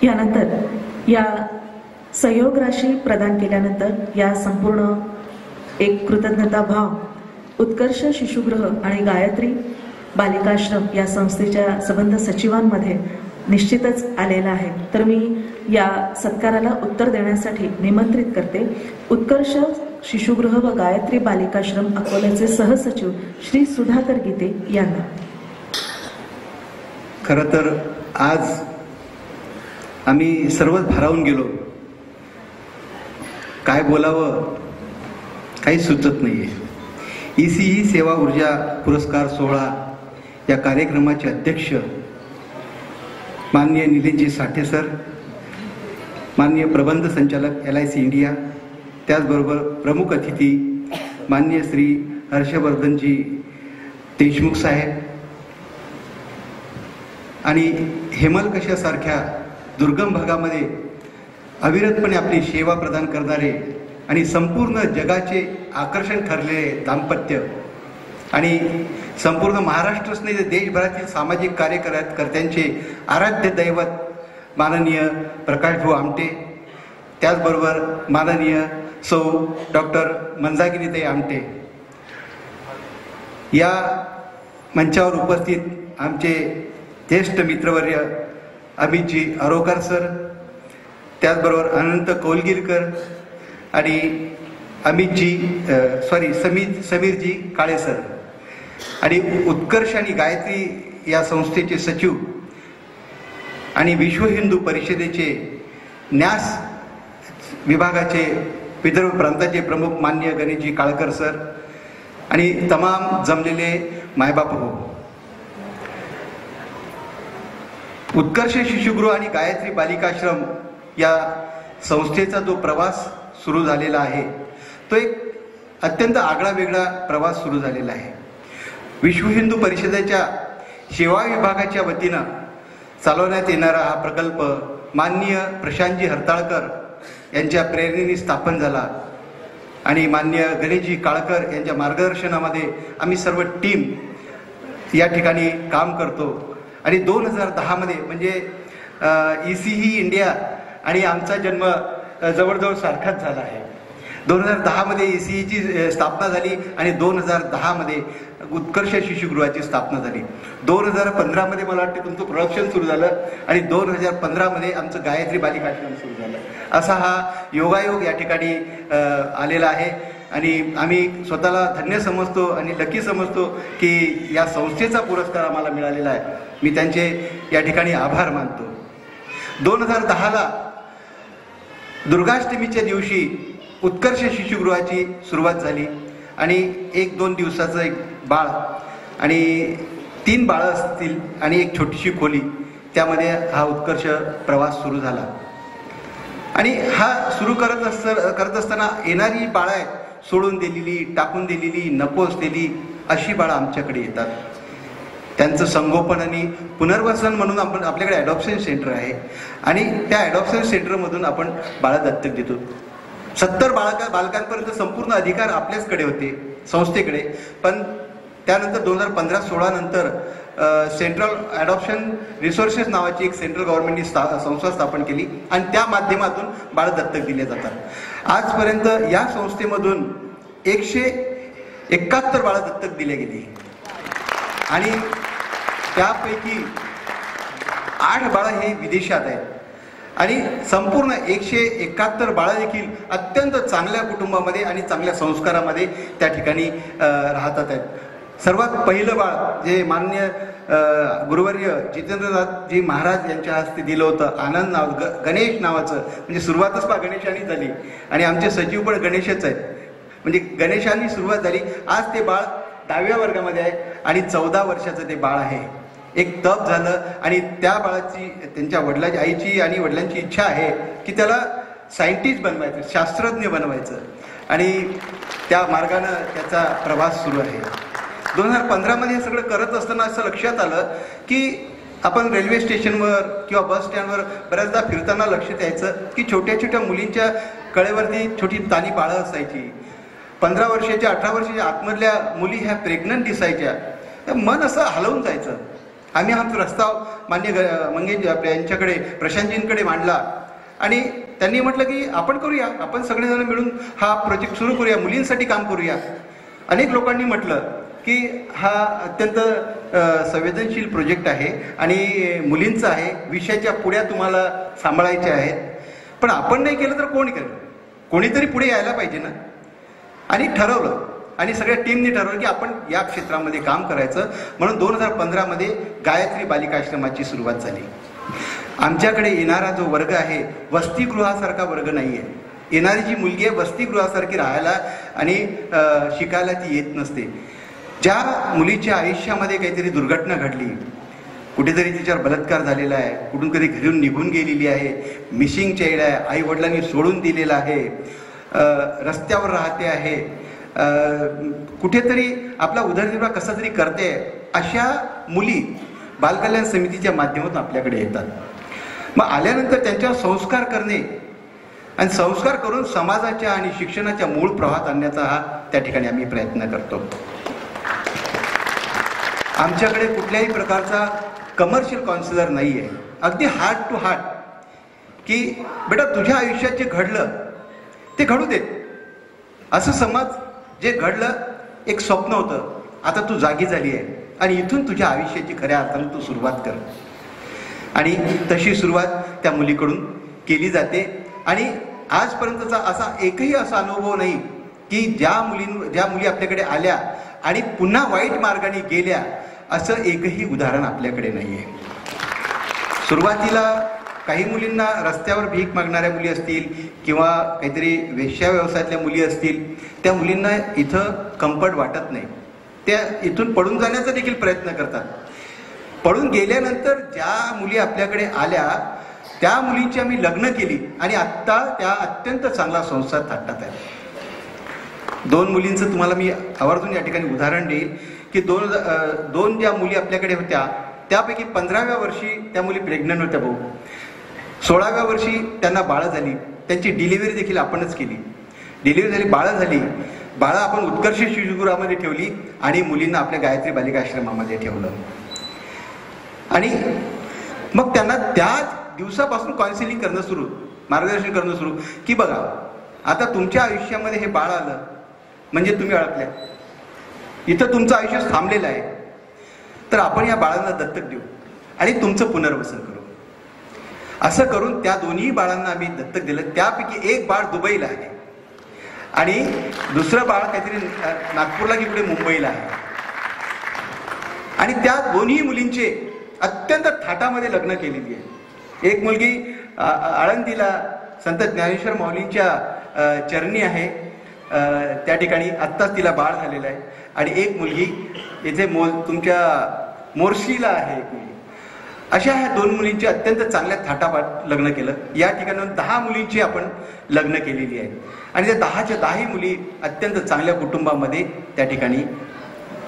यानंतर या सहयोग राशी प्रदान केल्यानंतर या संपूर्ण एक कृतज्ञता भाव उत्कर्ष शिशुगृह आणि गायत्री बालिकाश्रम या संस्थेच्या संबंध सचिवांमध्ये निश्चितच आलेला आहे। तर मी या सत्काराला उत्तर देण्यासाठी निमंत्रित करते उत्कर्ष शिशुगृह व गायत्री बालिकाश्रम अकोल्याचे सहसचिव श्री सुधाकर गीते यांना। खरं तर आज आम्ही सर्वच भारावून गेलो, काय बोलावं काही सुचत नाहीये। ईसीई सेवा ऊर्जा पुरस्कार सोहळा या कार्यक्रमाचे अध्यक्ष माननीय निलेशजी साठे सर, माननीय प्रबंध संचालक LIC इंडिया, त्याचबरोबर प्रमुख अतिथी माननीय श्री हर्षवर्धनजी देशमुख साहेब आणि हेमलकशासारख्या दुर्गम भागामध्ये अविरतपणे आपली सेवा प्रदान करणारे आणि संपूर्ण जगाचे आकर्षण ठरलेले दाम्पत्य आणि संपूर्ण महाराष्ट्रच नाही तर देशभरातील सामाजिक कार्यकर्त्यांचे आराध्य दैवत माननीय प्रकाशभाऊ आमटे, त्याचबरोबर माननीय सौ डॉक्टर मंदाकिनीताई आमटे, या मंचावर उपस्थित आमचे ज्येष्ठ मित्रवर्य अमितजी अरोकर सर, त्याचबरोबर अनंत कौलगिरकर आणि समीरजी काळे सर आणि उत्कर्ष आणि गायत्री या संस्थेचे सचिव आणि विश्व हिंदू परिषदेचे न्यास विभागाचे विदर्भ प्रांताचे प्रमुख माननीय गणेशजी काळकर सर आणि तमाम जमलेले मायबाप हो। उत्कर्ष शिशुगृह आणि गायत्री बालिकाश्रम या संस्थेचा जो प्रवास सुरू झालेला आहे तो एक अत्यंत आगळा वेगळा प्रवास सुरू झालेला आहे। विश्व हिंदू परिषदेच्या सेवा विभागाच्या वतीनं चालवण्यात येणारा हा प्रकल्प माननीय प्रशांतजी हरताळकर यांच्या प्रेरणेने स्थापन झाला आणि माननीय गणेशजी काळकर यांच्या मार्गदर्शनामध्ये आम्ही सर्व टीम या ठिकाणी काम करतो आणि 2010 मध्ये म्हणजे ईसीई इंडिया आणि आमचा जन्म जवळजवळ सारखाच झाला आहे। 2010 मध्ये ईसीईची स्थापना झाली आणि 2010 मध्ये उत्कर्ष शिशुगृहाची स्थापना झाली। 2015 मध्ये मला वाटते तुमचं प्रोडक्शन सुरू झालं आणि 2015 मध्ये आमचं गायत्री बालिकाश्रम सुरू झालं। असा हा योगायोग या ठिकाणी आलेला आहे आणि आम्ही स्वतःला धन्य समजतो आणि लकी समजतो की या संस्थेचा पुरस्कार आम्हाला मिळालेला आहे। मी त्यांचे या ठिकाणी आभार मानतो। 2010ला दुर्गाष्टमीच्या दिवशी उत्कर्ष शिशुगृहाची सुरुवात झाली आणि 1-2 दिवसाचं एक बाळ आणि 3 बाळं असतील आणि एक छोटीशी खोली, त्यामध्ये हा उत्कर्ष प्रवास सुरू झाला आणि हा सुरू करत असताना येणारी बाळं आहेत सोडून दिलेली, टाकून दिलेली, नपोसलेली अशी बाळं आमच्याकडे येतात। त्यांचं संगोपन आणि पुनर्वसन म्हणून आपण आपल्याकडे ॲडॉप्शन सेंटर आहे आणि त्या ॲडॉप्शन सेंटरमधून आपण बाळं दत्तक देतो। 70 बालकांपर्यंत संपूर्ण अधिकार आपल्याचकडे होते संस्थेकडे, पण त्यानंतर 2015-16 नंतर सेंट्रल ॲडॉप्शन रिसोर्सेस नावाची एक सेंट्रल गव्हर्नमेंटनी संस्था स्थापन केली आणि त्या माध्यमातून बाळं दत्तक दिले जातात। आजपर्यंत या संस्थेमधून 171 बाळं दत्तक दिले गेली आणि त्यापैकी 8 बाळं हे विदेशात आहेत आणि संपूर्ण 171 बाळं देखील अत्यंत चांगल्या कुटुंबामध्ये आणि चांगल्या संस्कारामध्ये त्या ठिकाणी राहतात आहेत। सर्वात पहिलं बाळ जे माननीय गुरुवर्य जितेंद्रनाथजी महाराज यांच्या हस्ते दिलं होतं, आनंद नाव गणेश नावाचं, म्हणजे सुरुवातच गणेशांनी झाली आणि आमचे सचिव पण गणेशच आहेत, म्हणजे गणेशांनी सुरुवात झाली। आज ते बाळ 10व्या वर्गामध्ये आहे आणि 14 वर्षाचं ते बाळ आहे। एक तप झालं आणि त्या बाळाची त्यांच्या वडिलांची आईची आणि वडिलांची इच्छा आहे की त्याला सायंटिस्ट बनवायचं, शास्त्रज्ञ बनवायचं आणि त्या मार्गानं त्याचा प्रवास सुरू आहे। 2015 मध्ये हे सगळं करत असताना असं लक्षात आलं की आपण रेल्वे स्टेशनवर किंवा बस स्टँडवर बऱ्याचदा फिरताना लक्ष द्यायचं की छोट्या छोट्या मुलींच्या कळेवरती छोटी तानी बाळं असायची। 15 वर्षाच्या 18 वर्षाच्या आतमधल्या मुली ह्या प्रेग्नंट दिसायच्या, मन असं हलवून जायचं आम्ही हा प्रस्ताव मान्य मंगेश यांच्याकडे प्रशांतजींकडे मांडला आणि त्यांनी म्हटलं की आपण करूया, आपण सगळेजण मिळून हा प्रोजेक्ट सुरू करूया, मुलींसाठी काम करूया. अनेक लोकांनी म्हटलं की हा अत्यंत संवेदनशील प्रोजेक्ट आहे आणि मुलींचा आहे, विषयाच्या पुढ्या तुम्हाला सांभाळायच्या आहेत, पण आपण नाही केलं तर कोण करेल, कोणीतरी पुढे यायला पाहिजे ना. आणि ठरवलं आणि सगळ्या टीमने ठरवलं की आपण या क्षेत्रामध्ये काम करायचं. म्हणून 2015 मध्ये गायत्री बालिकाश्रमाची सुरुवात झाली. आमच्याकडे येणारा जो वर्ग आहे वसतिगृहासारखा वर्ग नाही आहे. येणारी जी मुलगी आहे वसतिगृहासारखी राहायला आणि शिकायला ती येत नसते. ज्या मुलीच्या आयुष्यामध्ये काहीतरी दुर्घटना घडली, कुठेतरी तिच्यावर बलात्कार झालेला आहे, कुठून कधी घरून निघून गेलेली आहे, मिसिंग चाइल्ड आहे, आई वडिलांनी सोडून दिलेला आहे, रस्त्यावर राहते आहे, कुठेतरी आपला उदरनिर्वाह कसा तरी करते, अशा मुली बालकल्याण समितीच्या माध्यमातून आपल्याकडे येतात. मग आल्यानंतर त्यांच्यावर संस्कार करणे आणि संस्कार करून समाजाच्या आणि शिक्षणाच्या मूळ प्रवाहात आणण्याचा हा त्या ठिकाणी आम्ही प्रयत्न करतो. आमच्याकडे कुठल्याही प्रकारचा कमर्शियल काउन्सिलर नाही आहे. अगदी हार्ट टू हार्ट की बेटा तुझ्या आयुष्यात जे घडलं ते घडू देत, असं समाज जे घडलं एक स्वप्न होतं, आता तू जागी झाली आहे आणि इथून तुझ्या आयुष्याची खऱ्या अर्थानं तू सुरुवात कर. आणि तशी सुरुवात त्या मुलीकडून केली जाते. आणि आजपर्यंतचा असा एकही असा अनुभव नाही की ज्या मुली आपल्याकडे आल्या आणि पुन्हा वाईट मार्गाने गेल्या, असं एकही उदाहरण आपल्याकडे नाही आहे. सुरुवातीला काही मुलींना रस्त्यावर भीक मागणाऱ्या मुली असतील किंवा काहीतरी वेश्या व्यवसायातल्या मुली असतील, त्या मुलींना इथं कम्फर्ट वाटत नाही, त्या इथून पळून जाण्याचा देखील प्रयत्न करतात. पळून गेल्यानंतर ज्या मुली आपल्याकडे आल्या त्या मुलींची आम्ही लग्न केली आणि आत्ता त्या अत्यंत चांगला संसार थाटतात आहेत. 2 मुलींचं तुम्हाला मी आवर्जून या ठिकाणी उदाहरण देईल की दोन ज्या मुली आपल्याकडे होत्या त्यापैकी 15व्या वर्षी त्या मुली प्रेग्नंट होत्या भाऊ. 16व्या वर्षी त्यांना बाळं झाली, त्यांची डिलिव्हरी देखील आपणच केली. डिलिव्हरी झाली, बाळं झाली, बाळं आपण उत्कर्ष शिशुगृहामध्ये ठेवली आणि मुलींना आपल्या गायत्री बालिका आश्रमामध्ये ठेवलं. आणि मग त्यांना त्याच दिवसापासून काउन्सिलिंग करणं सुरू, मार्गदर्शन करणं सुरू की बघा आता तुमच्या आयुष्यामध्ये हे बाळ आलं म्हणजे तुम्ही अडकल्या, इथं तुमचं आयुष्य थांबलेलं आहे, तर आपण या बाळांना दत्तक देऊ आणि तुमचं पुनर्वसन करू. असं करून त्या दोन्ही बाळांना आम्ही दत्तक दिलं. त्यापैकी एक बाळ दुबईला आहे आणि दुसरं बाळ काहीतरी नागपूरला की पुढे मुंबईला आहे. आणि त्या दोन्ही मुलींचे अत्यंत थाटामध्ये लग्न केलेली आहे. एक मुलगी आळंदीला संत ज्ञानेश्वर माऊलींच्या चरणी आहे, त्या ठिकाणी आत्ताच तिला बाळ झालेलं आहे. आणि एक मुलगी इथे तुमच्या मोर्शीला आहे एक मुलगी. अशा ह्या 2 मुलींची अत्यंत चांगल्या थाटापाट लग्न केलं. या ठिकाणी 10 मुलींची आपण लग्न केलेली आहे आणि त्या 10च्या 10ही मुली अत्यंत चांगल्या कुटुंबामध्ये त्या ठिकाणी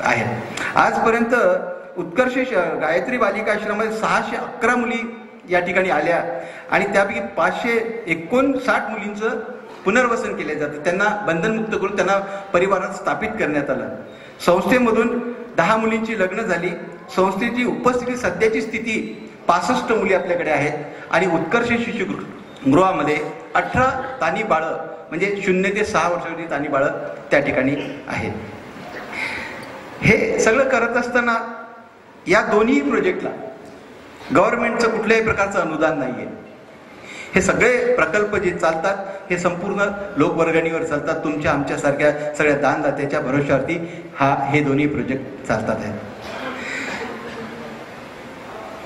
आहेत. आजपर्यंत उत्कर्ष गायत्री बालिका आश्रमामध्ये 611 मुली या ठिकाणी आल्या आणि त्यापैकी 559 मुलींचं पुनर्वसन केलं जातं. त्यांना बंधनमुक्त करून त्यांना परिवारात स्थापित करण्यात आलं. संस्थेमधून 10 मुलींची लग्न झाली. संस्थेची उपस्थिती सध्याची स्थिती 65 मुली आपल्याकडे आहेत आणि उत्कर्ष शिशुगृहामध्ये 18 तानी बाळं म्हणजे 0 ते 6 वर्षाची तानी बाळं त्या ठिकाणी आहेत. हे सगळं करत असताना या दोन्ही प्रोजेक्टला गव्हर्नमेंटचं कुठल्याही प्रकारचं अनुदान नाही आहे. हे सगळे प्रकल्प जे चालतात हे संपूर्ण लोकवर्गणीवर चालतात. तुमच्या आमच्यासारख्या सगळ्या दानदात्याच्या भरोश्यावरती हे दोन्ही प्रोजेक्ट चालतात आहेत.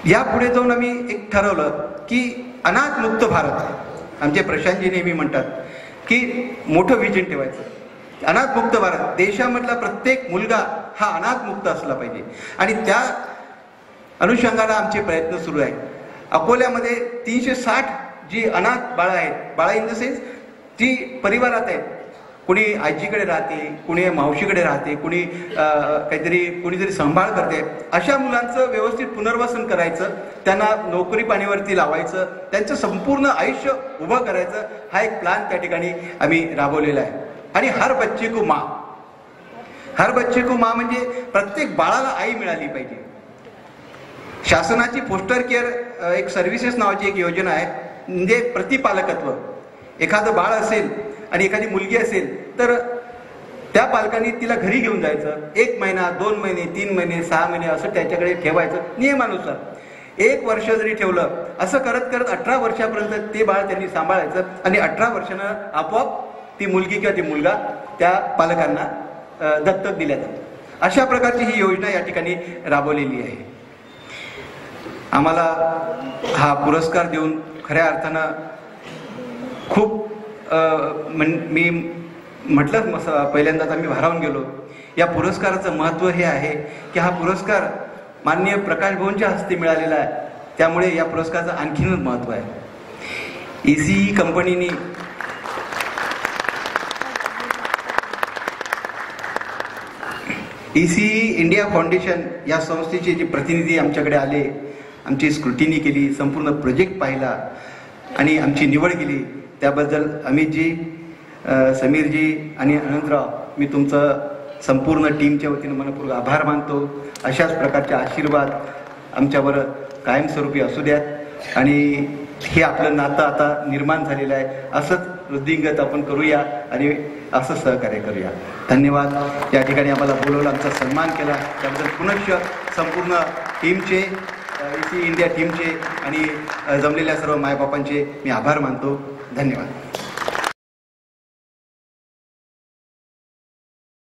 यापुढे जाऊन आम्ही एक ठरवलं की अनाथमुक्त भारत. आमचे प्रशांतजी नेहमी म्हणतात की मोठं विजन ठेवायचं, अनाथमुक्त भारत, देशामधला प्रत्येक मुलगा हा अनाथमुक्त असला पाहिजे. आणि त्या अनुषंगाने आमचे प्रयत्न सुरू आहेत. अकोल्यामध्ये 360 जी अनाथ बाळं आहेत, बाळा इन द सेन्स जी परिवारात आहेत, कुणी आजीकडे राहते, कुणी मावशीकडे राहते, कुणी कुणीतरी सांभाळ करते, अशा मुलांचं व्यवस्थित पुनर्वसन करायचं, त्यांना नोकरी पाणीवरती लावायचं, त्यांचं संपूर्ण आयुष्य उभं करायचं, हा एक प्लॅन त्या ठिकाणी आम्ही राबवलेला आहे. आणि हर बच्चे को माँ, हर बच्चे को माँ म्हणजे प्रत्येक बाळाला आई मिळाली पाहिजे. शासनाची फोस्टर केअर एक सर्व्हिसेस नावाची एक योजना आहे. म्हणजे प्रतिपालकत्व. एखादं बाळ असेल आणि एखादी मुलगी असेल तर त्या पालकांनी तिला घरी घेऊन जायचं. 1 महिना, 2 महिने, 3 महिने, 6 महिने असं त्याच्याकडे ठेवायचं नियमानुसार. 1 वर्ष जरी ठेवलं असं करत करत 18 वर्षापर्यंत ते बाळ त्यांनी सांभाळायचं आणि 18 वर्षानं आपोआप ती मुलगी किंवा ती मुलगा त्या पालकांना दत्तक दिल्या जातं. अशा प्रकारची ही योजना या ठिकाणी राबवलेली आहे. आम्हाला हा पुरस्कार देऊन खऱ्या अर्थानं खूप मी म्हटलं पहिल्यांदाच आम्ही भारावून गेलो. या पुरस्काराचं महत्त्व हे आहे की हा पुरस्कार माननीय प्रकाश भाऊंच्या हस्ते मिळालेला आहे. त्यामुळे या पुरस्काराचं आणखीनच महत्त्व आहे. ECE कंपनीनी ECE इंडिया फाउंडेशन या संस्थेचे जे प्रतिनिधी आमच्याकडे आले, आमची स्क्रुटिनी केली, संपूर्ण प्रोजेक्ट पाहिला आणि आमची निवड केली, त्याबद्दल अमितजी, समीरजी आणि अनंतराव, मी तुमचं संपूर्ण टीमच्या वतीनं मनपूर्वक आभार मानतो. अशाच प्रकारचे आशीर्वाद आमच्यावर कायमस्वरूपी असू द्यात आणि हे आपलं नातं आता निर्माण झालेलं आहे. असंच वृद्धिंगत आपण करूया आणि असं सहकार्य करूया. धन्यवाद. या ठिकाणी आम्हाला बोलवलं, आमचा सन्मान केला, त्याबद्दल पुनश्च संपूर्ण टीमचे, ECE इंडिया टीमचे आणि जमलेल्या सर्व मायबापांचे मी आभार मानतो. धन्यवाद.